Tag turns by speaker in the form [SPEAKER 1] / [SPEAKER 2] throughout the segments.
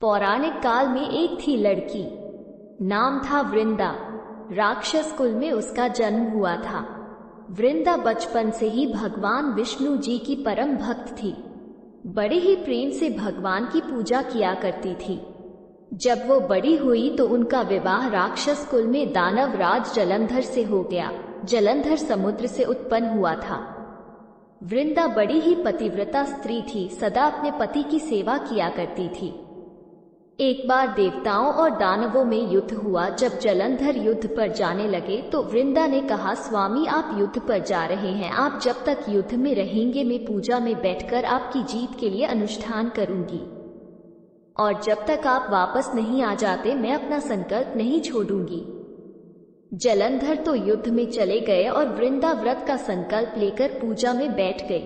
[SPEAKER 1] पौराणिक काल में एक थी लड़की, नाम था वृंदा। राक्षस कुल में उसका जन्म हुआ था। वृंदा बचपन से ही भगवान विष्णु जी की परम भक्त थी। बड़े ही प्रेम से भगवान की पूजा किया करती थी। जब वो बड़ी हुई तो उनका विवाह राक्षस कुल में दानव राज जलंधर से हो गया। जलंधर समुद्र से उत्पन्न हुआ था। वृंदा बड़ी ही पतिव्रता स्त्री थी, सदा अपने पति की सेवा किया करती थी। एक बार देवताओं और दानवों में युद्ध हुआ। जब जलंधर युद्ध पर जाने लगे तो वृंदा ने कहा, स्वामी आप युद्ध पर जा रहे हैं, आप जब तक युद्ध में रहेंगे मैं पूजा में बैठकर आपकी जीत के लिए अनुष्ठान करूंगी, और जब तक आप वापस नहीं आ जाते मैं अपना संकल्प नहीं छोड़ूंगी। जलंधर तो युद्ध में चले गए और वृंदा व्रत का संकल्प लेकर पूजा में बैठ गई।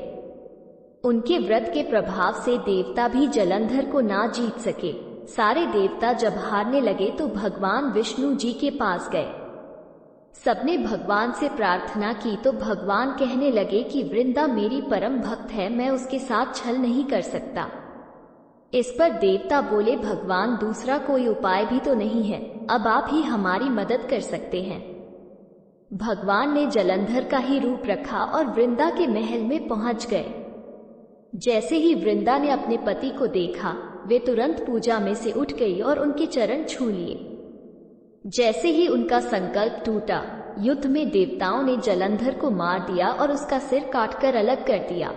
[SPEAKER 1] उनके व्रत के प्रभाव से देवता भी जलंधर को ना जीत सके। सारे देवता जब हारने लगे तो भगवान विष्णु जी के पास गए। सबने भगवान से प्रार्थना की तो भगवान कहने लगे कि वृंदा मेरी परम भक्त है, मैं उसके साथ छल नहीं कर सकता। इस पर देवता बोले, भगवान दूसरा कोई उपाय भी तो नहीं है, अब आप ही हमारी मदद कर सकते हैं। भगवान ने जलंधर का ही रूप रखा और वृंदा के महल में पहुंच गए। जैसे ही वृंदा ने अपने पति को देखा वे तुरंत पूजा में से उठ गई और उनके चरण छू लिए। जैसे ही उनका संकल्प टूटा, युद्ध में देवताओं ने जलंधर को मार दिया और उसका सिर काटकर अलग कर दिया।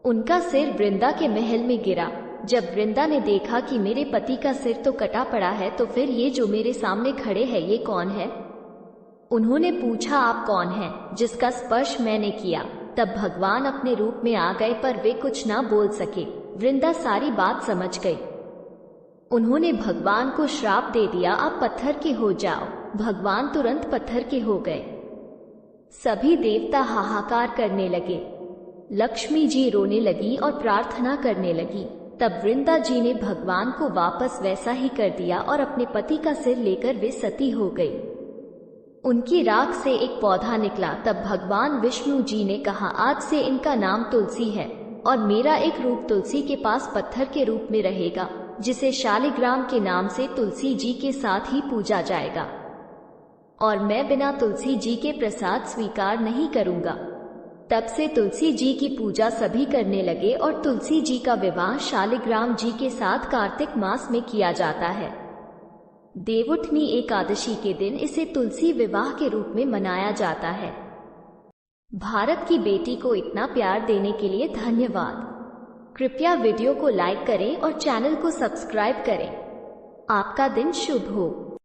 [SPEAKER 1] उनका सिर वृंदा के महल में गिरा। जब वृंदा ने देखा कि मेरे पति का सिर तो कटा पड़ा है, तो फिर ये जो मेरे सामने खड़े हैं ये कौन है? उन्होंने पूछा, आप कौन हैं जिसका स्पर्श मैंने किया? तब भगवान अपने रूप में आ गए, पर वे कुछ ना बोल सके। वृंदा सारी बात समझ गई। उन्होंने भगवान को श्राप दे दिया, आप पत्थर के हो जाओ। भगवान तुरंत पत्थर के हो गए। सभी देवता हाहाकार करने लगे। लक्ष्मी जी रोने लगी और प्रार्थना करने लगी। तब वृंदा जी ने भगवान को वापस वैसा ही कर दिया और अपने पति का सिर लेकर वे सती हो गई। उनकी राख से एक पौधा निकला। तब भगवान विष्णु जी ने कहा, आज से इनका नाम तुलसी है और मेरा एक रूप तुलसी के पास पत्थर के रूप में रहेगा, जिसे शालिग्राम के नाम से तुलसी जी के साथ ही पूजा जाएगा, और मैं बिना तुलसी जी के प्रसाद स्वीकार नहीं करूंगा। तब से तुलसी जी की पूजा सभी करने लगे और तुलसी जी का विवाह शालिग्राम जी के साथ कार्तिक मास में किया जाता है। देवउठनी एकादशी के दिन इसे तुलसी विवाह के रूप में मनाया जाता है। भारत की बेटी को इतना प्यार देने के लिए धन्यवाद। कृपया वीडियो को लाइक करें और चैनल को सब्सक्राइब करें। आपका दिन शुभ हो।